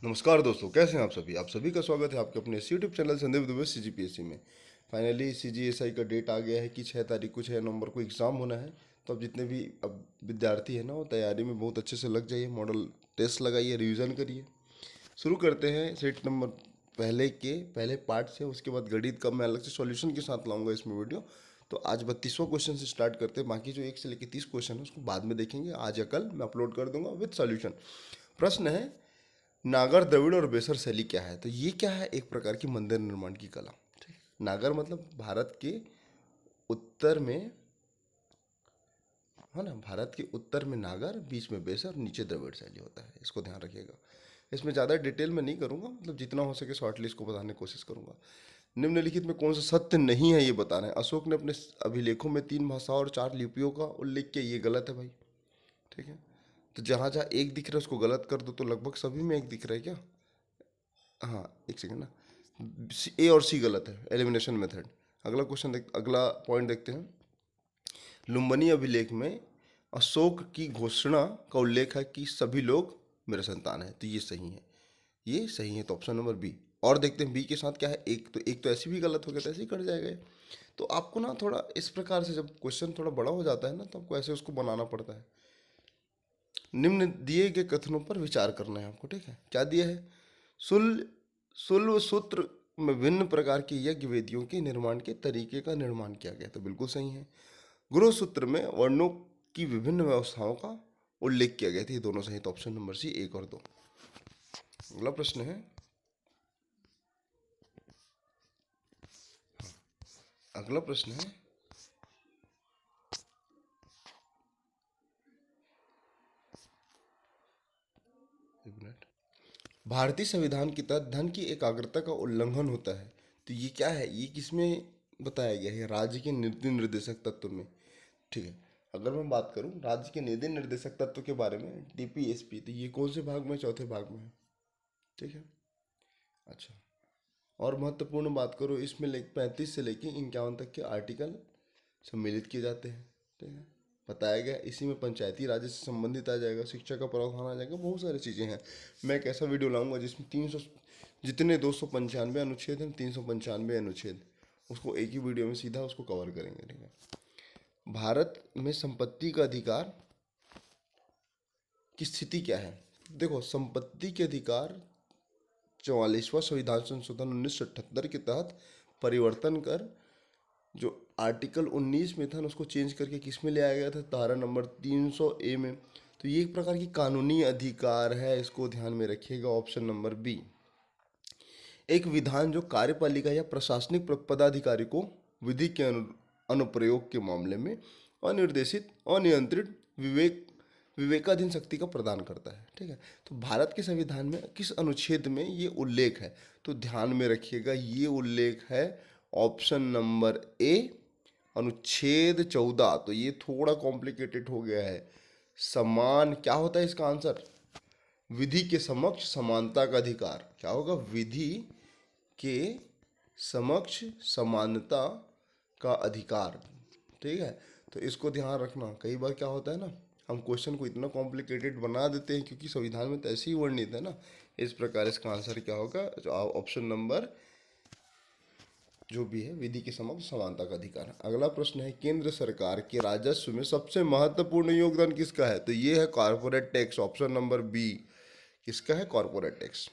नमस्कार दोस्तों, कैसे हैं आप सभी का स्वागत है आपके अपने इस YouTube channel Sandeep Dubey CGPSC में। फाइनली सीजीएसआई का डेट आ गया है कि 6 तारीख को 6 नवंबर को एग्ज़ाम होना है। तो अब जितने भी अब विद्यार्थी हैं ना, वो तैयारी में बहुत अच्छे से लग जाइए, मॉडल टेस्ट लगाइए, रिवीजन करिए। शुरू करते हैं सेट नंबर पहले पार्ट से। उसके बाद गणित का मैं अलग से सॉल्यूशन के साथ लाऊंगा इसमें वीडियो। तो आज 32वां क्वेश्चन से स्टार्ट करते हैं। बाकी जो 1 से लेकर 30 क्वेश्चन है उसको बाद में देखेंगे, आज या कल मैं अपलोड कर दूंगा विद सॉल्यूशन। प्रश्न है, नागर द्रविड़ और बेसर शैली क्या है? तो ये क्या है? एक प्रकार की मंदिर निर्माण की कला। ठीक है। नागर मतलब भारत के उत्तर में, है ना, भारत के उत्तर में नागर, बीच में बेसर, नीचे द्रविड़ शैली होता है। इसको ध्यान रखिएगा। इसमें ज़्यादा डिटेल में नहीं करूँगा, मतलब जितना हो सके शॉर्टली इसको बताने की कोशिश करूँगा। निम्नलिखित में कौन सा सत्य नहीं है ये बताना है। अशोक ने अपने अभिलेखों में 3 भाषाओं और 4 लिपियों का उल्लेख किया, ये गलत है भाई। ठीक है। तो जहाँ जहाँ एक दिख रहा है उसको गलत कर दो, तो लगभग सभी में एक दिख रहा है क्या? हाँ, एक सेकंड ना। ए और सी गलत है, एलिमिनेशन मेथड। अगला पॉइंट देखते हैं। लुम्बिनी अभिलेख में अशोक की घोषणा का उल्लेख है कि सभी लोग मेरे संतान हैं, तो ये सही है। ये सही है, तो ऑप्शन नंबर बी। और देखते हैं बी के साथ क्या है। एक तो ऐसे भी गलत हो गया, तो ऐसे ही कट जाएगा ये। तो आपको ना थोड़ा इस प्रकार से, जब क्वेश्चन थोड़ा बड़ा हो जाता है ना, तो आपको ऐसे उसको बनाना पड़ता है। निम्न दिए गए कथनों पर विचार करना है आपको। ठीक है, क्या दिया है? शुल शुल्व सूत्र में विभिन्न प्रकार के यज्ञ वेदियों के निर्माण के तरीके का निर्माण किया गया, तो बिल्कुल सही है। गुरु सूत्र में वर्णों की विभिन्न व्यवस्थाओं का उल्लेख किया गया था, ये दोनों सही, तो ऑप्शन नंबर सी 1 और 2। अगला प्रश्न है, अगला प्रश्न है, एक मिनट। भारतीय संविधान के तहत धन की एकाग्रता का उल्लंघन होता है, तो ये क्या है? ये किसमें बताया गया है? राज्य के नीति निर्देशक तत्व में। ठीक है। अगर मैं बात करूं राज्य के नीति निर्देशक तत्व के बारे में, डीपीएसपी, तो ये कौन से भाग में? चौथे भाग में है। ठीक है। अच्छा, और महत्वपूर्ण बात करो, इसमें 35 से लेके 51 तक के आर्टिकल सम्मिलित किए जाते हैं। ठीक है। बताया गया, इसी में पंचायती राज से संबंधित आ जाएगा, शिक्षा का प्रावधान आ जाएगा, बहुत सारी चीज़ें हैं। मैं एक ऐसा वीडियो लाऊंगा जिसमें 300, जितने 295 अनुच्छेद हैं, 395 अनुच्छेद, उसको एक ही वीडियो में सीधा उसको कवर करेंगे। ठीक है। भारत में संपत्ति का अधिकार की स्थिति क्या है? देखो, संपत्ति के अधिकार 44वां संविधान संशोधन 1978 के तहत परिवर्तन कर, जो आर्टिकल 19 में था ना, उसको चेंज करके किस में ले आया गया था? धारा नंबर 300A में। तो ये एक प्रकार की कानूनी अधिकार है, इसको ध्यान में रखिएगा, ऑप्शन नंबर बी। एक विधान जो कार्यपालिका या प्रशासनिक पदाधिकारी को विधि के अनुप्रयोग के मामले में अनिर्देशित, अनियंत्रित, विवेकाधीन शक्ति का प्रदान करता है। ठीक है। तो भारत के संविधान में किस अनुच्छेद में ये उल्लेख है? तो ध्यान में रखिएगा, ये उल्लेख है ऑप्शन नंबर ए, अनुच्छेद 14। तो ये थोड़ा कॉम्प्लिकेटेड हो गया है। समान क्या होता है इसका आंसर? विधि के समक्ष समानता का अधिकार। क्या होगा? विधि के समक्ष समानता का अधिकार। ठीक है। तो इसको ध्यान रखना। कई बार क्या होता है ना, हम क्वेश्चन को इतना कॉम्प्लिकेटेड बना देते हैं क्योंकि संविधान में तो ऐसे ही वर्णित है ना। इस प्रकार इसका आंसर क्या होगा? ऑप्शन नंबर जो भी है, विधि के समक्ष समानता का अधिकार। अगला प्रश्न है, केंद्र सरकार के राजस्व में सबसे महत्वपूर्ण योगदान किसका है? तो ये है corporate tax, option number B. किसका है? Corporate tax.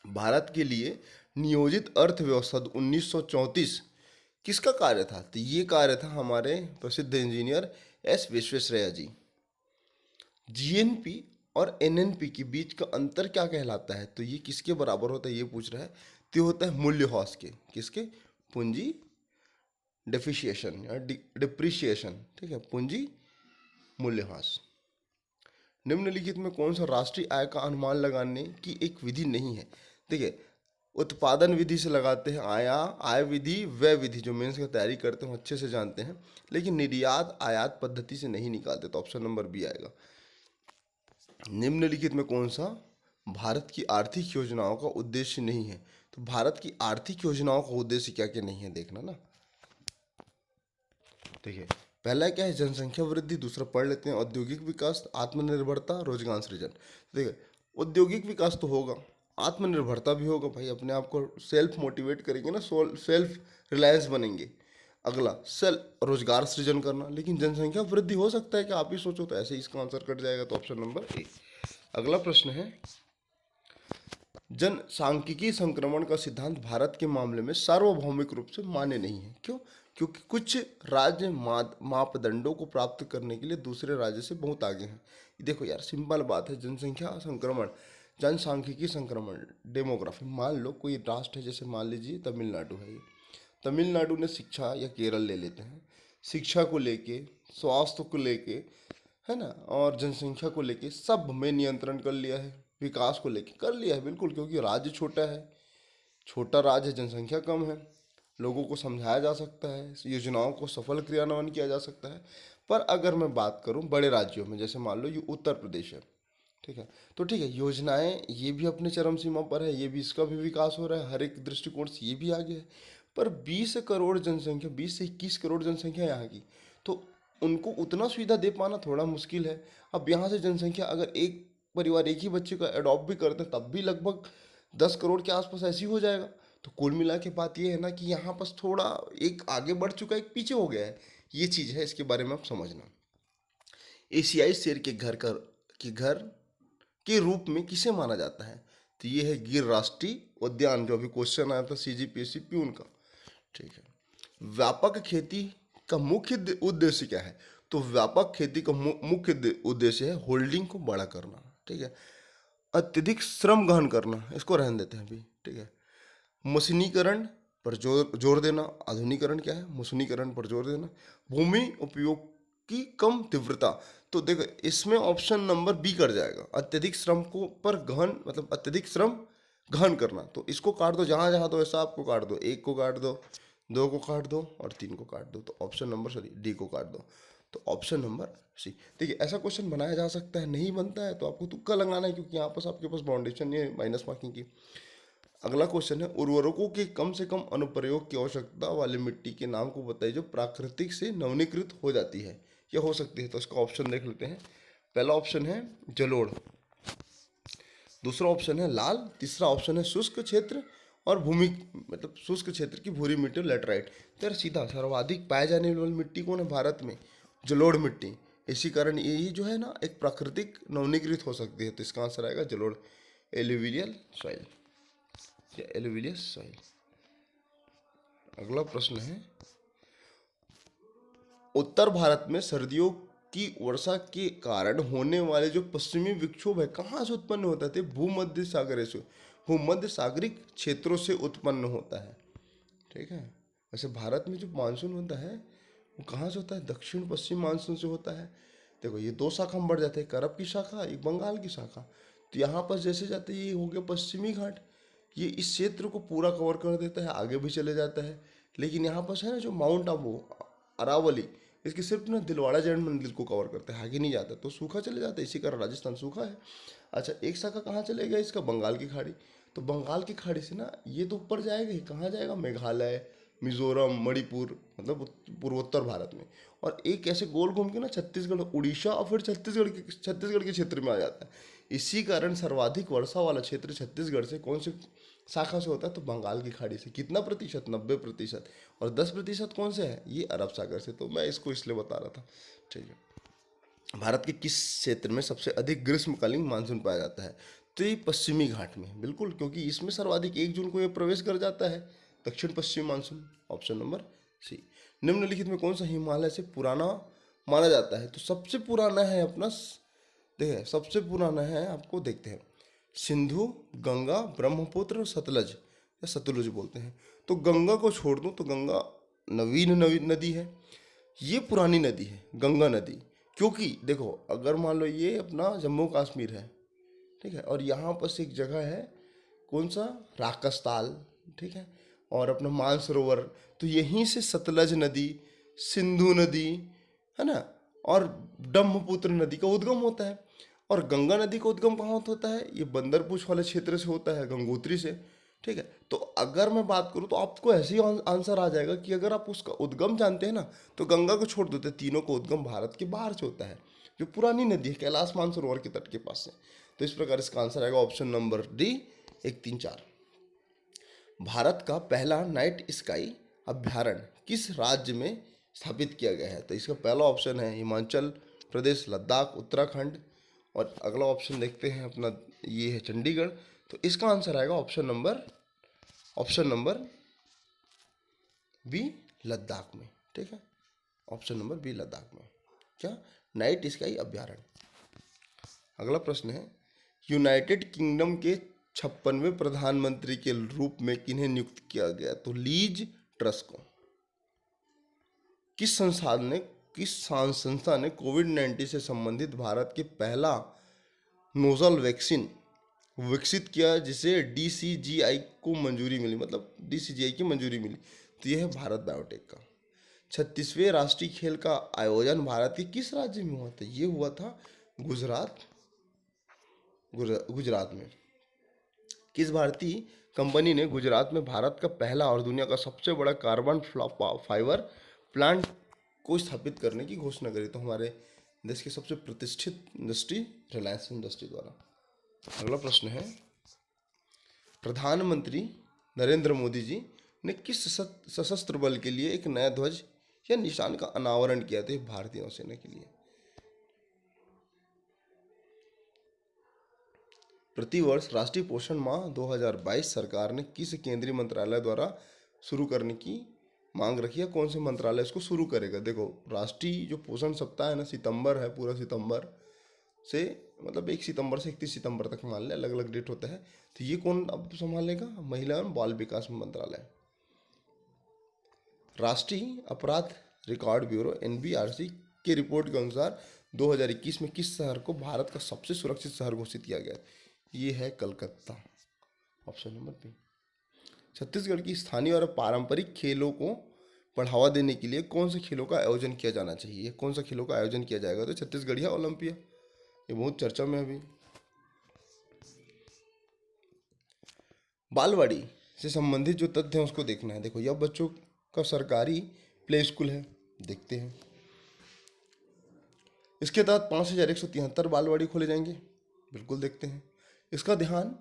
भारत के लिए नियोजित अर्थव्यवस्था 1934 किसका कार्य था? तो ये कार्य था हमारे प्रसिद्ध इंजीनियर एस विश्वेश्वरैया जी। जीएनपी और एनएनपी के बीच का अंतर क्या कहलाता है? तो ये किसके बराबर होता है, ये पूछ रहा है। तो होता है मूल्यह्रास के। किसके? पूंजी डेफिशिएशन या डिप्रिशिएशन। ठीक है, पूंजी मूल्यह्रास। निम्नलिखित में कौन सा राष्ट्रीय आय का अनुमान लगाने की एक विधि नहीं है? देखिए, उत्पादन विधि से लगाते हैं आय विधि, व्यय विधि, जो मेंस की तैयारी करते हैं अच्छे से जानते हैं, लेकिन निर्यात आयात पद्धति से नहीं निकालते, तो ऑप्शन नंबर बी आएगा। निम्नलिखित में कौन सा भारत की आर्थिक योजनाओं का उद्देश्य नहीं है? तो भारत की आर्थिक योजनाओं का उद्देश्य क्या क्या नहीं है, देखना ना। देखिए, पहला क्या है? जनसंख्या वृद्धि। दूसरा पढ़ लेते हैं, औद्योगिक विकास, आत्मनिर्भरता, रोजगार सृजन। देखिए, औद्योगिक विकास तो होगा, आत्मनिर्भरता भी होगा भाई, अपने आप को सेल्फ मोटिवेट करेंगे ना, सेल्फ रिलायंस बनेंगे। अगला सेल्फ रोजगार सृजन करना, लेकिन जनसंख्या वृद्धि हो सकता है कि आप ही सोचो तो ऐसे ही इसका आंसर कट जाएगा, तो ऑप्शन नंबर ए। अगला प्रश्न है, जनसांख्यिकी संक्रमण का सिद्धांत भारत के मामले में सार्वभौमिक रूप से मान्य नहीं है, क्यों? क्योंकि कुछ राज्य मापदंडों को प्राप्त करने के लिए दूसरे राज्य से बहुत आगे हैं। देखो यार, सिंपल बात है, जनसंख्या संक्रमण, जनसांख्यिकी संक्रमण, डेमोग्राफी। मान लो कोई राष्ट्र है, जैसे मान लीजिए तमिलनाडु है, ये तमिलनाडु ने शिक्षा, या केरल ले लेते हैं, शिक्षा को लेके, स्वास्थ्य को लेके, है ना, और जनसंख्या को लेके सब में नियंत्रण कर लिया है, विकास को लेके कर लिया है बिल्कुल, क्योंकि राज्य छोटा है, छोटा राज्य है, जनसंख्या कम है, लोगों को समझाया जा सकता है, योजनाओं को सफल क्रियान्वयन किया जा सकता है। पर अगर मैं बात करूं बड़े राज्यों में, जैसे मान लो ये उत्तर प्रदेश है, ठीक है, तो ठीक है, योजनाएं ये भी अपने चरम सीमा पर है, ये भी, इसका भी विकास हो रहा है, हर एक दृष्टिकोण से ये भी आगे है। पर 20 करोड़ जनसंख्या, 20 से 21 करोड़ जनसंख्या यहाँ की, तो उनको उतना सुविधा दे पाना थोड़ा मुश्किल है। अब यहाँ से जनसंख्या, अगर एक परिवार एक ही बच्चे का अडॉप्ट भी करते हैं, तब भी लगभग 10 करोड़ के आसपास ऐसी हो जाएगा। तो कुल मिला के बात ये है ना कि यहाँ पास थोड़ा एक आगे बढ़ चुका है, एक पीछे हो गया है, ये चीज़ है, इसके बारे में आप समझना। एशियाई शेर के घर के रूप में किसे माना जाता है? तो ये है गिर राष्ट्रीय उद्यान, जो अभी क्वेश्चन आया था सीजीपीएससी प्यून का, ठीक है। व्यापक खेती का मुख्य उद्देश्य क्या है? तो व्यापक खेती का मुख्य उद्देश्य है होल्डिंग को बड़ा करना, ठीक है। अत्यधिक श्रम गहन करना, इसको रहने देते हैं अभी, ठीक है। मशीनीकरण पर जोर जोर देना, आधुनिकरण क्या है, मशीनीकरण पर जोर देना। भूमि उपयोग की कम तीव्रता, तो देखो इसमें ऑप्शन नंबर बी कर जाएगा, अत्यधिक श्रम को पर गहन, मतलब अत्यधिक श्रम गहन करना। तो इसको काट दो, जहाँ जहाँ दो ऐसा आपको काट दो, एक को काट दो, दो को काट दो और तीन को काट दो, तो ऑप्शन नंबर सॉरी डी को काट दो, तो ऑप्शन नंबर सी। देखिए ऐसा क्वेश्चन बनाया जा सकता है, नहीं बनता है तो आपको तुक्का लगाना है, क्योंकि यहाँ पास आपके पास बाउंडेशन नहीं है माइनस मार्किंग की। अगला क्वेश्चन है, उर्वरकों के कम से कम अनुप्रयोग की आवश्यकता वाली मिट्टी के नाम को बताइए जो प्राकृतिक से नवीनीकृत हो जाती है या हो सकती है। तो इसका ऑप्शन देख लेते हैं। पहला ऑप्शन है जलोढ़, दूसरा ऑप्शन है लाल, तीसरा ऑप्शन है शुष्क क्षेत्र और भूमि, मतलब शुष्क क्षेत्र की भूरी मिट्टी और लेटराइट। तो यार सीधा सर्वाधिक पाए जाने वाली मिट्टी कौन है भारत में? जलोढ़ मिट्टी। इसी कारण ये जो है ना एक प्राकृतिक नवीनीकृत हो सकती है, तो इसका आंसर आएगा जलोढ़, एलुवियल सॉइल या एलुविलियस सॉइल। अगला प्रश्न है, उत्तर भारत में सर्दियों की वर्षा के कारण होने वाले जो पश्चिमी विक्षोभ है कहाँ से उत्पन्न होता है? भूमध्य सागर से, भूमध्य सागरिक क्षेत्रों से उत्पन्न होता है, ठीक है। वैसे भारत में जो मानसून होता है वो कहाँ से होता है? दक्षिण पश्चिम मानसून से होता है। देखो ये दो शाखा में बढ़ जाते हैं, करब की शाखा, एक बंगाल की शाखा। तो यहाँ पर जैसे जाते ये हो गया पश्चिमी घाट, ये इस क्षेत्र को पूरा कवर कर देता है, आगे भी चले जाता है। लेकिन यहाँ पर है ना जो माउंट आबू, अरावली, इसके सिर्फ ना दिलवाड़ा जैन मंदिर को कवर करते हैं, आगे नहीं जाता, तो सूखा चले जाता है, इसी कारण राजस्थान सूखा है। अच्छा एक शाखा कहाँ चलेगा इसका? बंगाल की खाड़ी। तो बंगाल की खाड़ी से ना ये तो ऊपर जाएगा ही, कहाँ जाएगा? मेघालय, मिजोरम, मणिपुर, मतलब पूर्वोत्तर भारत में। और एक ऐसे गोल घूम के ना छत्तीसगढ़, उड़ीसा और फिर छत्तीसगढ़ के क्षेत्र में आ जाता है। इसी कारण सर्वाधिक वर्षा वाला क्षेत्र छत्तीसगढ़ से कौन से शाखा से होता है? तो बंगाल की खाड़ी से। कितना प्रतिशत? 90%। और 10% कौन से है? ये अरब सागर से। तो मैं इसको इसलिए बता रहा था, ठीक है। भारत के किस क्षेत्र में सबसे अधिक ग्रीष्मकालीन मानसून पाया जाता है? तो ये पश्चिमी घाट में, बिल्कुल, क्योंकि इसमें सर्वाधिक 1 जून को ये प्रवेश कर जाता है, दक्षिण पश्चिम मानसून, ऑप्शन नंबर सी। निम्नलिखित में कौन सा हिमालय से पुराना माना जाता है? तो सबसे पुराना है अपना, देखिए सबसे पुराना है, आपको देखते हैं, सिंधु, गंगा, ब्रह्मपुत्र और सतलज, या सतलुज बोलते हैं। तो गंगा को छोड़ दूं तो गंगा नवीन नवीन नदी है, ये पुरानी नदी है गंगा नदी। क्योंकि देखो अगर मान लो ये अपना जम्मू कश्मीर है, ठीक है, और यहाँ पर एक जगह है कौन सा? राकसताल, ठीक है, और अपना मानसरोवर, तो यहीं से सतलज नदी, सिंधु नदी, है ना, और ब्रह्मपुत्र नदी का उद्गम होता है। और गंगा नदी का उद्गम कहाँ होता है? ये बंदरपूछ वाले क्षेत्र से होता है, गंगोत्री से, ठीक है। तो अगर मैं बात करूँ तो आपको ऐसे ही आंसर आ जाएगा कि अगर आप उसका उद्गम जानते हैं ना, तो गंगा को छोड़ देते, तीनों का उद्गम भारत के बाहर से होता है, जो पुरानी नदी है कैलाश मानसरोवर के तट के पास से। तो इस प्रकार इसका आंसर आएगा ऑप्शन नंबर डी, 1, 3, 4। भारत का पहला नाइट स्काई अभ्यारण्य किस राज्य में स्थापित किया गया है? तो इसका पहला ऑप्शन है हिमाचल प्रदेश, लद्दाख, उत्तराखंड, और अगला ऑप्शन देखते हैं अपना, ये है चंडीगढ़। तो इसका आंसर आएगा ऑप्शन नंबर बी, लद्दाख में। ठीक है, ऑप्शन नंबर बी, लद्दाख में। क्या? नाइट स्काई अभ्यारण्य। अगला प्रश्न है, यूनाइटेड किंगडम के 56वें प्रधानमंत्री के रूप में किन्हें नियुक्त किया गया? तो लीज ट्रस को। किस संस्था ने कोविड-19 से संबंधित भारत के पहला नोजल वैक्सीन विकसित किया जिसे DCGI को मंजूरी मिली, मतलब DCGI की मंजूरी मिली? तो यह है भारत बायोटेक का। 36वें राष्ट्रीय खेल का आयोजन भारत के किस राज्य में हुआ था? ये हुआ था गुजरात में। किस भारतीय कंपनी ने गुजरात में भारत का पहला और दुनिया का सबसे बड़ा कार्बन फाइबर प्लांट को स्थापित करने की घोषणा करी? तो हमारे देश की सबसे प्रतिष्ठित इंडस्ट्री रिलायंस इंडस्ट्री द्वारा। अगला प्रश्न है, प्रधानमंत्री नरेंद्र मोदी जी ने किस सशस्त्र बल के लिए एक नया ध्वज या निशान का अनावरण किया था? भारतीय नौसेना के लिए। प्रतिवर्ष राष्ट्रीय पोषण माह 2022 सरकार ने किस केंद्रीय मंत्रालय द्वारा शुरू करने की मांग रखी है? कौन से मंत्रालय इसको शुरू करेगा? देखो, राष्ट्रीय जो पोषण सप्ताह है ना, सितंबर है, पूरा सितंबर से, मतलब 1 सितंबर से 31 सितंबर तक मान लें, अलग अलग डेट होता है। तो ये कौन अब संभालेगा? महिला एवं बाल विकास मंत्रालय। राष्ट्रीय अपराध रिकॉर्ड ब्यूरो NBRC के रिपोर्ट के अनुसार 2021 में किस शहर को भारत का सबसे सुरक्षित शहर घोषित किया गया? ये है Calcutta, option number B. Chhattisgarh की स्थानीय और पारंपरिक खेलों को बढ़ावा देने के लिए कौन से खेलों का आयोजन किया जाना चाहिए? कौन सा खेलों का आयोजन किया जाएगा? तो छत्तीसगढ़िया ओलंपिया, ये बहुत चर्चा में अभी। बालवाड़ी से संबंधित जो तथ्य हैं उसको देखना है। देखो, यह बच्चों का सरकारी प्ले स्कूल है, देखते हैं। इसके तहत 5173 बालवाड़ी खोले जाएंगे, बिल्कुल देखते हैं। इसका ध्यान,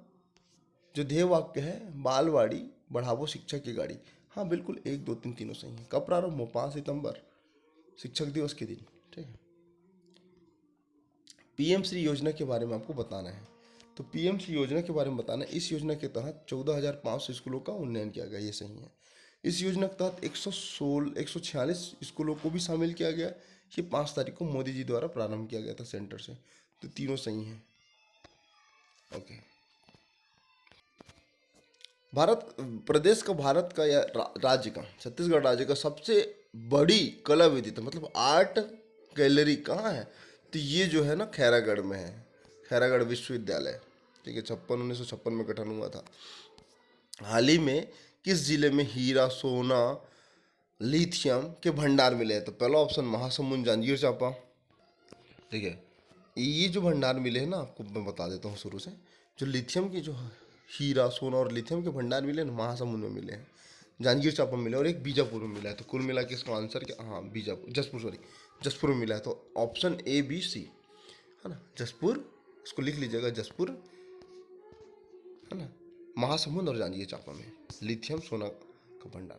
जो ध्येय वाक्य है, बालवाड़ी बढ़ावो शिक्षा की गाड़ी, हाँ बिल्कुल 1, 2, 3 तीनों सही है। कब प्रारंभ हो? 5 सितंबर, शिक्षक दिवस के दिन। ठीक है। PM श्री योजना के बारे में आपको बताना है। तो PM श्री योजना के बारे में बताना है, इस योजना के तहत 14,500 स्कूलों का उन्नयन किया गया, ये सही है। इस योजना के तहत 146 स्कूलों को भी शामिल किया गया। ये 5 तारीख को मोदी जी द्वारा प्रारंभ किया गया था सेंटर से। तो तीनों सही हैं। ओके। भारत का या राज्य का, छत्तीसगढ़ राज्य का सबसे बड़ी कला विविधता, मतलब आर्ट गैलरी कहाँ है? तो ये जो है ना, खैरागढ़ में है, खैरागढ़ विश्वविद्यालय। ठीक है, 1956 में गठन हुआ था। हाल ही में किस जिले में हीरा, सोना, लिथियम के भंडार मिले हैं? तो पहला ऑप्शन महासमुंद, जांजगीर चांपा। ठीक है, ये जो भंडार मिले हैं ना, आपको मैं बता देता हूँ शुरू से। जो लिथियम की, जो हीरा, सोना और लिथियम के भंडार मिले हैं ना, महासमुंद में मिले हैं, जांजगीर चांपा में मिले, और एक बीजापुर में मिला है। तो कुल मिला के इसका आंसर क्या? हाँ, जसपुर में मिला है। तो ऑप्शन A, B, C है ना, जसपुर, इसको लिख लीजिएगा, जसपुर है ना, महासमुंद और जांजगीर चांपा में लिथियम सोना का भंडार।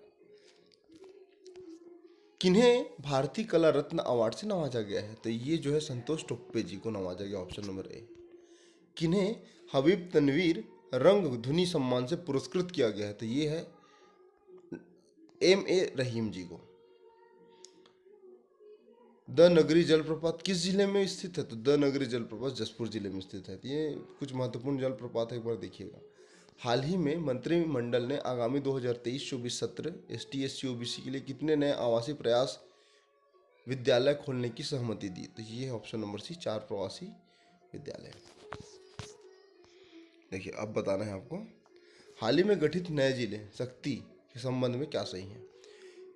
किन्हें भारतीय कला रत्न अवार्ड से नवाजा गया है? तो ये जो है संतोष टोप्पे जी को नवाजा गया, ऑप्शन नंबर A। किन्हें हबीब तनवीर रंग ध्वनि सम्मान से पुरस्कृत किया गया है? तो ये है M.A. रहीम जी को। द नगरी जलप्रपात किस जिले में स्थित है? तो द नगरी जलप्रपात जसपुर जिले में स्थित है। ये कुछ महत्वपूर्ण जलप्रपात है, एक बार देखिएगा। हाल ही में मंत्रिमंडल ने आगामी 2023-24 सत्र ST/SC OBC के लिए कितने नए आवासीय प्रयास विद्यालय खोलने की सहमति दी? तो ये है ऑप्शन नंबर C, 4 प्रवासी विद्यालय। देखिए, अब बताना है आपको, हाल ही में गठित नए जिले शक्ति के संबंध में क्या सही है?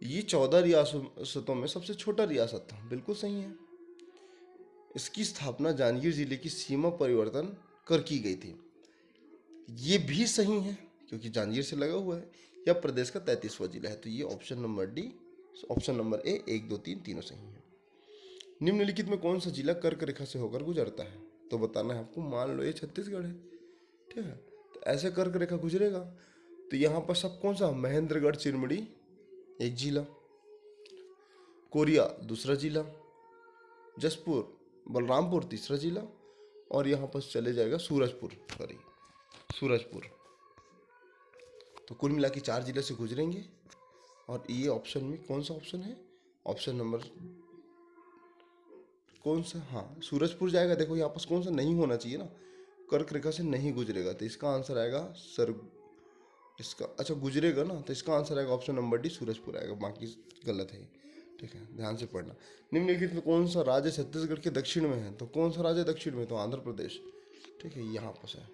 ये 14 रियासतों में सबसे छोटा रियासत था, बिल्कुल सही है। इसकी स्थापना जांजगीर जिले की सीमा परिवर्तन कर की गई थी, ये भी सही है क्योंकि जांजगीर से लगा हुआ है। यह प्रदेश का 33वां जिला है। तो ये option number D, option number A, 1, 2, 3 तीनों सही है। निम्नलिखित में कौन सा जिला कर्क रेखा से होकर गुजरता है? तो बताना है आपको, मान लो ये छत्तीसगढ़ है, ठीक है। तो ऐसे कर्क रेखा गुजरेगा, तो यहाँ पर सब कौन सा, महेंद्रगढ़ चिरमिड़ी एक जिला, कोरिया दूसरा जिला, जसपुर बलरामपुर तीसरा जिला, और यहाँ पर चले जाएगा सूरजपुर। तो कुल मिला के 4 जिले से गुजरेंगे। और ये ऑप्शन में कौन सा ऑप्शन है, ऑप्शन नंबर कौन सा, हाँ सूरजपुर जाएगा। देखो यहाँ पर कौन सा नहीं होना चाहिए ना, कर्क रेखा से नहीं गुजरेगा, तो इसका आंसर आएगा इसका अच्छा गुजरेगा ना, तो इसका आंसर आएगा ऑप्शन नंबर डी, सूरजपुर आएगा, बाकी गलत है, ठीक है, ध्यान से पढ़ना। निम्नलिखित में कौन सा राज्य छत्तीसगढ़ के दक्षिण में है, तो कौन सा राज्य दक्षिण में, तो आंध्र प्रदेश, ठीक है, यहाँ पर है।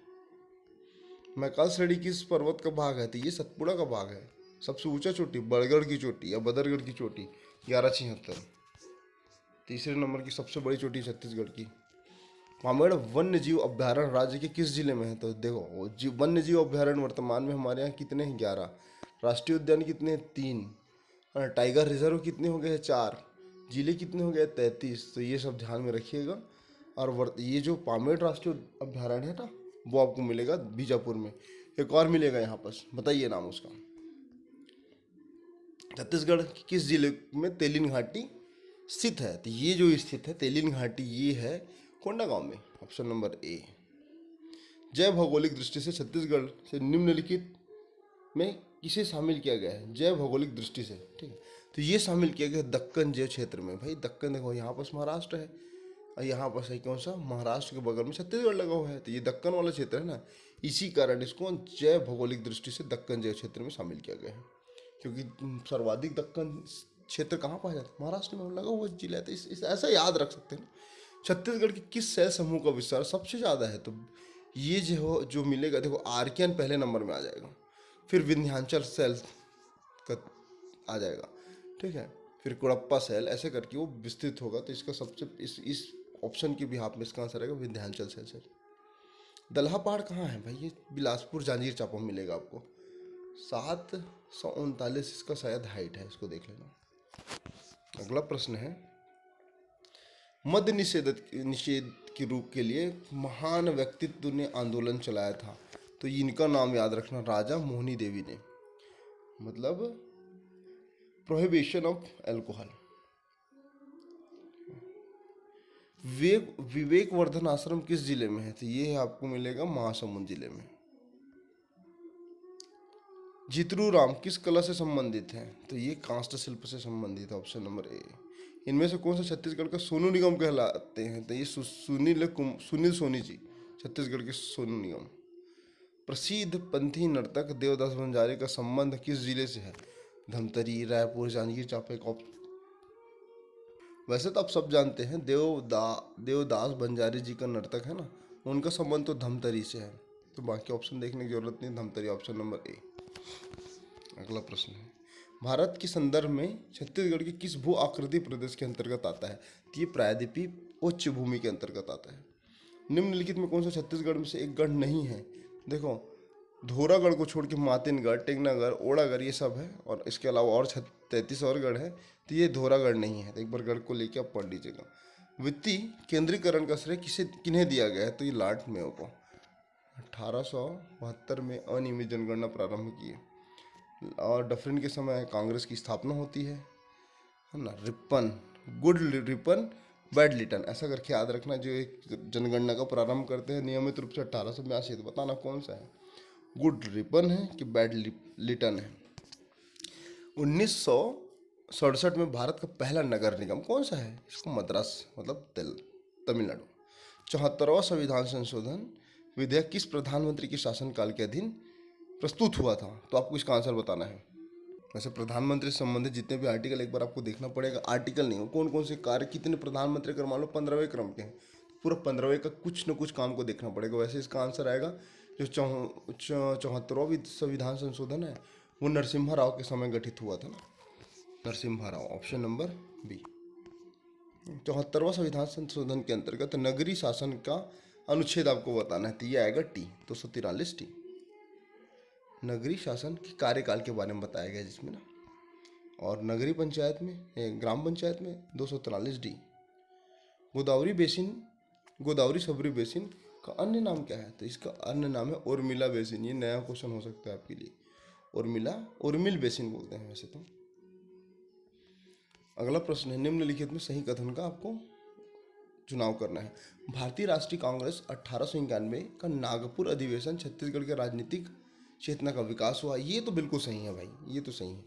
मैकाल श्रेणी किस पर्वत का भाग है, तो ये सतपुड़ा का भाग है। सबसे ऊंचा चोटी बड़गढ़ की चोटी या बदरगढ़ की चोटी 1176। तीसरे नंबर की सबसे बड़ी चोटी छत्तीसगढ़ की। कामेड़ वन्य जीव अभ्यारण्य राज्य के किस जिले में है, तो देखो वन्य जीव अभ्यारण्य वर्तमान में हमारे यहाँ कितने हैं, 11। राष्ट्रीय उद्यान कितने हैं, 3। और टाइगर रिजर्व कितने हो गए हैं, 4। जिले कितने हो गए, 33। तो ये सब ध्यान में रखिएगा। और ये जो पामेड़ राष्ट्रीय अभ्यारण्य है ना, वो आपको मिलेगा बीजापुर में। एक और मिलेगा यहाँ पर, बताइए नाम उसका। छत्तीसगढ़ के किस जिले में तेलिन घाटी स्थित है, तो ये जो स्थित है तेलिन घाटी, ये है कोंडागांव में, ऑप्शन नंबर ए। जैव भौगोलिक दृष्टि से छत्तीसगढ़ से निम्नलिखित में किसे शामिल किया गया है, जैव भौगोलिक दृष्टि से, ठीक है। तो ये शामिल किया गया दक्कन जैव क्षेत्र में। भाई दक्कन देखो यहाँ पर महाराष्ट्र है, और यहाँ पर सही कौन सा, महाराष्ट्र के बगल में छत्तीसगढ़ लगा हुआ है, तो ये दक्कन वाला क्षेत्र है ना, इसी कारण इसको जैव भौगोलिक दृष्टि से दक्कन जैव क्षेत्र में शामिल किया गया है। क्योंकि सर्वाधिक दक्कन क्षेत्र कहाँ पाया जाता है, महाराष्ट्र में लगा हुआ जिला है। तो ऐसा याद रख सकते हैं ना। छत्तीसगढ़ के किस शैल समूह का विस्तार सबसे ज़्यादा है, तो ये जो मिलेगा, देखो आर्कियन पहले नंबर में आ जाएगा, फिर विंध्याचल शैल का आ जाएगा, ठीक है, फिर कुड़प्पा शैल, ऐसे करके वो विस्तृत होगा। तो इसका सबसे इस ऑप्शन के बिहाफ में इसका आंसर आएगा विंध्याचल शैल। दलहा पहाड़ कहाँ है भाई, ये बिलासपुर जांजगीर चांपा में मिलेगा आपको। 739 इसका शायद हाइट है, इसको देख लेना। अगला प्रश्न है, मद्य निषेध के रूप के लिए महान व्यक्तित्व ने आंदोलन चलाया था, तो इनका नाम याद रखना, राजा मोहनी देवी ने, मतलब प्रोहिबिशन ऑफ एल्कोहल। विवेकवर्धन आश्रम किस जिले में है, तो ये आपको मिलेगा महासमुंद जिले में। जितरू राम किस कला से संबंधित है, तो ये कांस्य शिल्प से संबंधित है, ऑप्शन नंबर ए। इनमें से कौन सा छत्तीसगढ़ का सोनू निगम कहलाते हैं, तो ये सुनील सोनी जी, छत्तीसगढ़ के सोनू निगम। प्रसिद्ध पंथी नर्तक देवदास बंजारे का संबंध किस जिले से है, धमतरी, रायपुर, जांजगीर चांपा। वैसे तो आप सब जानते हैं, देवदास बंजारी जी का नर्तक है ना, उनका संबंध तो धमतरी से है, तो बाकी ऑप्शन देखने की जरूरत नहीं, धमतरी ऑप्शन नंबर ए। अगला प्रश्न है, भारत के संदर्भ में छत्तीसगढ़ के किस भू आकृति प्रदेश के अंतर्गत आता है, तो ये प्रायद्वीपीय उच्च भूमि के अंतर्गत आता है। निम्नलिखित में कौन सा छत्तीसगढ़ में से एक गढ़ नहीं है, देखो धोरागढ़ को छोड़ के मातिनगढ़, टेंगनागढ़, ओड़ागढ़ ये सब है, और इसके अलावा और 33 और गढ़ है, तो ये धोरागढ़ नहीं है। तो एक बार गढ़ को लेके आप पढ़ लीजिएगा। वित्तीय केंद्रीकरण का श्रेय किन्हें दिया गया है, तो ये लॉर्ड मेयो को। 1872 में अनियमित जनगणना प्रारंभ की है, और डफरिन के समय कांग्रेस की स्थापना होती है ना। Ripon, good Ripon bad Lytton, ऐसा करके याद रखना, जो एक जनगणना का प्रारंभ करते हैं नियमित रूप से 1882। तो बताना कौन सा है, गुड रिपन है कि बैड लिटन है। 1967 में भारत का पहला नगर निगम कौन सा है, इसको मद्रास मतलब तमिलनाडु। 74वां संविधान संशोधन विधेयक किस प्रधानमंत्री के शासनकाल के अधीन प्रस्तुत हुआ था, तो आपको इसका आंसर बताना है। वैसे प्रधानमंत्री से संबंधित जितने भी आर्टिकल एक बार आपको देखना पड़ेगा, आर्टिकल नहीं हो, कौन कौन से कार्य कितने प्रधानमंत्री अगर मान लो 15वें क्रम के हैं, पूरा 15वें का कुछ न कुछ काम को देखना पड़ेगा। वैसे इसका आंसर आएगा जो 74वां संविधान संशोधन है, वो नरसिम्हा राव के समय गठित हुआ था ना, Narasimha Rao, option number B. 74वां संविधान संशोधन के अंतर्गत नगरीय शासन का अनुच्छेद आपको बताना है, तो ये आएगा टी, 243 टी। नगरीय शासन के कार्यकाल के बारे में बताया गया जिसमें ना, और नगरीय पंचायत में, ग्राम पंचायत में 243 डी। गोदावरी बेसिन गोदावरी सबरी बेसिन का अन्य नाम क्या है? तो इसका अन्य नाम है उर्मिला बेसिन। ये नया क्वेश्चन हो सकता है आपके लिए। उर्मिला, उर्मिल बेसिन बोलते हैं वैसे तो। अगला प्रश्न है, निम्नलिखित में सही कथन का आपको चुनाव करना है। भारतीय राष्ट्रीय कांग्रेस 1891 का नागपुर अधिवेशन छत्तीसगढ़ के राजनीतिक चेतना का विकास हुआ। ये तो बिल्कुल सही है भाई, ये तो सही है।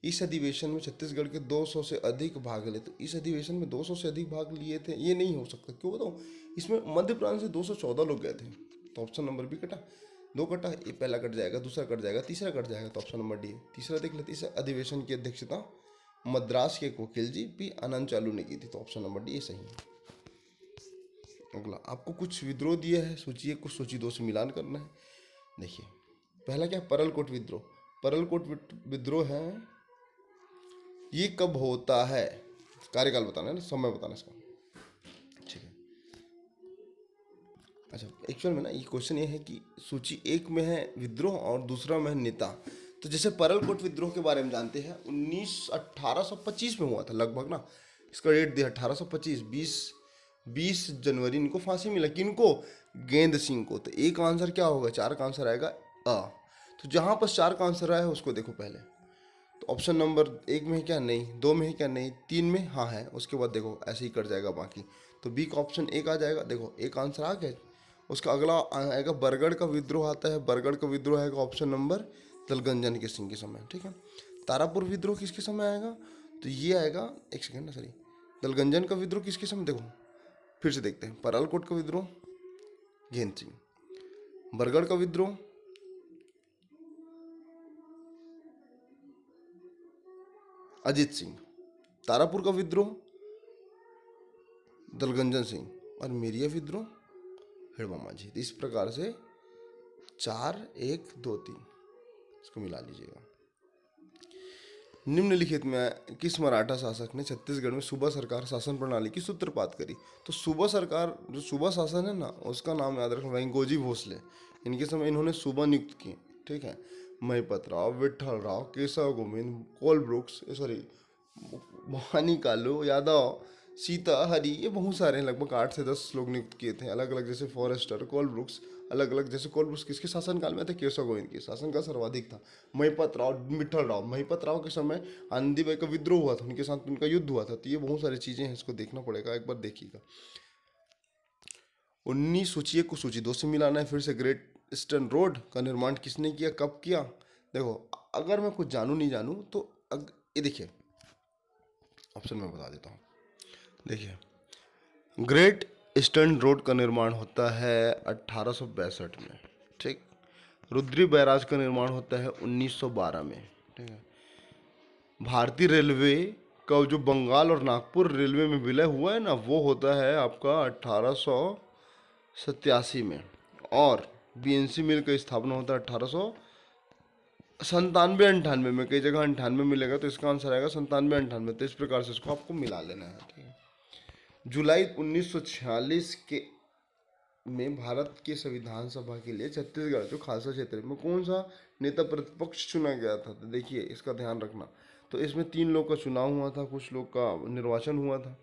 इस अधिवेशन में छत्तीसगढ़ के 200 से अधिक भाग ले। तो इस अधिवेशन में 200 से अधिक भाग लिए थे, ये नहीं हो सकता। क्यों बताऊँ? इसमें मध्य प्रांत से 214 लोग गए थे। तो ऑप्शन नंबर बी कटा, दो कटा, ये पहला कट जाएगा, दूसरा कट जाएगा, तीसरा कट जाएगा। तो ऑप्शन नंबर डी है। तीसरा देख लेते। इस अधिवेशन की अध्यक्षता मद्रास के एक वकील जी पी आनंद चालू ने की थी। तो ऑप्शन नंबर डी ये सही है। अगला आपको कुछ विद्रोह दिया है, सूची एक को सूची दो से मिलान करना है। देखिए पहला क्या है, परलकोट विद्रोह। परलकोट विद्रोह है, ये कब होता है? कार्यकाल बताना है ना, समय बताना है इसका। ठीक है। अच्छा, एक्चुअल में ना ये क्वेश्चन ये है कि सूची एक में है विद्रोह और दूसरा में है नेता। तो जैसे परलकोट विद्रोह के बारे में जानते हैं, 1825 में हुआ था लगभग ना। इसका डेट दिया 1825, 20 जनवरी इनको फांसी मिला। किनको? गेंद सिंह को। तो एक आंसर क्या होगा? 4 का आंसर आएगा अ। तो जहां पर 4 का आंसर आया है उसको देखो पहले। तो ऑप्शन नंबर 1 में है क्या? नहीं। 2 में है क्या? नहीं। 3 में हाँ है। उसके बाद देखो ऐसे ही कर जाएगा बाकी। तो बी का ऑप्शन एक आ जाएगा। देखो एक आंसर आ गया। उसका अगला आएगा बरगढ़ का विद्रोह आता है। बरगढ़ का विद्रोह आएगा ऑप्शन नंबर दलगंजन के सिंह के समय। ठीक है। तारापुर विद्रोह किसके समय आएगा? तो ये आएगा, एक सेकेंड ना, सॉरी, दलगंजन का विद्रोह किसके समय? देखो फिर से देखते हैं। परालकोट का विद्रोह गेंद सिंह, बरगढ़ का विद्रोह अजीत सिंह, तारापुर का विद्रोह दलगंजन सिंह और मेरिया विद्रोह हिड़वा माझी। इस प्रकार से 4, 1, 2, 3 इसको मिला लीजिएगा। निम्नलिखित में किस मराठा शासक ने छत्तीसगढ़ में सूबा सरकार शासन प्रणाली की सूत्रपात करी? तो सूबा सरकार, जो सूबा शासन है ना, उसका नाम याद रखना, वेंगोजी भोसले। इनके समय इन्होंने सूबा नियुक्त किए। ठीक है। महिपत राव, विठल राव, केशव गोविंद, कोलब्रुक्स, सॉरी, भवानी कालू यादव, सीता हरी, ये बहुत सारे हैं। लगभग 8 से 10 लोग नियुक्त किए थे अलग अलग, जैसे फॉरेस्टर, कोलब्रुक्स, अलग अलग। जैसे कोलब्रुक्स किसके शासनकाल में थे? केशव गोविंद के शासनकाल सर्वाधिक था। महिपत राव, विठल राव, महिपत राव के समय आनंदी बाई का विद्रोह हुआ था, उनके साथ उनका युद्ध हुआ था। तो ये बहुत सारी चीजें हैं, इसको देखना पड़ेगा, एक बार देखिएगा। 19 सूची एक को सूची दो से मिलाना है। फिर से, ग्रेट ईस्टर्न रोड का निर्माण किसने किया, कब किया? देखो अगर मैं कुछ जानू नहीं जानू तो ये देखिए ऑप्शन में बता देता हूँ। देखिए ग्रेट ईस्टर्न रोड का निर्माण होता है 1862 में। ठीक। रुद्री बैराज का निर्माण होता है 1912 में। ठीक है। भारतीय रेलवे का जो बंगाल और नागपुर रेलवे में विलय हुआ है ना, वो होता है आपका 1887 में। और बीएनसी मिल का स्थापना होता है 1897-98 में। कई जगह 98 मिलेगा, तो इसका आंसर आएगा 97-98। तो इस प्रकार से इसको आपको मिला लेना है। ठीक है। जुलाई 1946 के में भारत के संविधान सभा के लिए छत्तीसगढ़ जो खालसा क्षेत्र में कौन सा नेता प्रतिपक्ष चुना गया था? तो देखिए इसका ध्यान रखना। तो इसमें 3 लोग का चुनाव हुआ था, कुछ लोग का निर्वाचन हुआ था।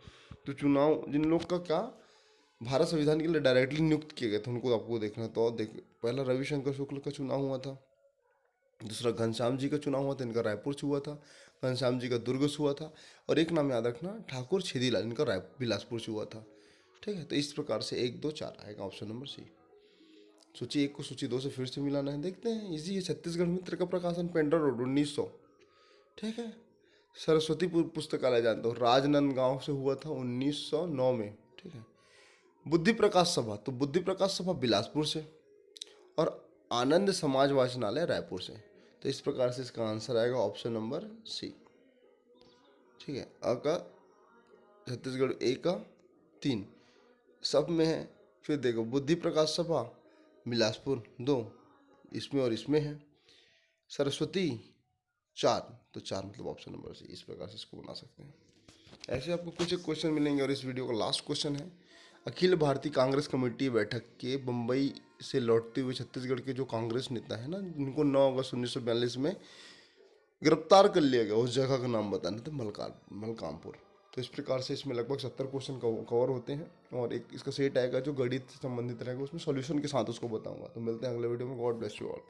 तो चुनाव जिन लोग का क्या भारत संविधान के लिए डायरेक्टली नियुक्त किए गए थे उनको आपको देखना। तो पहला रविशंकर शुक्ल का चुनाव हुआ था। दूसरा घनश्याम जी का चुनाव हुआ था, इनका रायपुर से हुआ था। घनश्याम जी का दुर्ग से हुआ था। और एक नाम याद रखना, ठाकुर छेदीलाल, इनका बिलासपुर से हुआ था। ठीक है। तो इस प्रकार से 1, 2, 4 आएगा ऑप्शन नंबर सी। सूची एक को सूची दो से फिर से मिलाना है। देखते हैं इजी है। छत्तीसगढ़ मित्र का प्रकाशन पेंड्रा रोड 1900। ठीक है। सरस्वती पुस्तकालय जानते हो, राजनांदगांव से हुआ था 1909 में। ठीक है। बुद्धि प्रकाश सभा, तो बुद्धि प्रकाश सभा बिलासपुर से। और आनंद समाज वाचनालय रायपुर से। तो इस प्रकार से इसका आंसर आएगा ऑप्शन नंबर सी। ठीक है। अ का छत्तीसगढ़, ए का 3 सब में है। फिर देखो बुद्धि प्रकाश सभा बिलासपुर 2 इसमें और इसमें है। सरस्वती 4, तो 4 मतलब ऑप्शन नंबर सी। इस प्रकार से इसको बना सकते हैं। ऐसे आपको कुछ एक क्वेश्चन मिलेंगे। और इस वीडियो का लास्ट क्वेश्चन है, अखिल भारतीय कांग्रेस कमेटी बैठक के बम्बई से लौटते हुए छत्तीसगढ़ के जो कांग्रेस नेता है ना, जिनको 9 अगस्त 1942 में गिरफ्तार कर लिया गया, उस जगह का नाम बताना था। मलकामपुर। तो इस प्रकार से इसमें लगभग 70 क्वेश्चन कवर होते हैं, और एक इसका सेट आएगा जो गणित से संबंधित रहेगा, उसमें सॉल्यूशन के साथ उसको बताऊंगा। तो मिलते हैं अगले वीडियो में। God bless you all.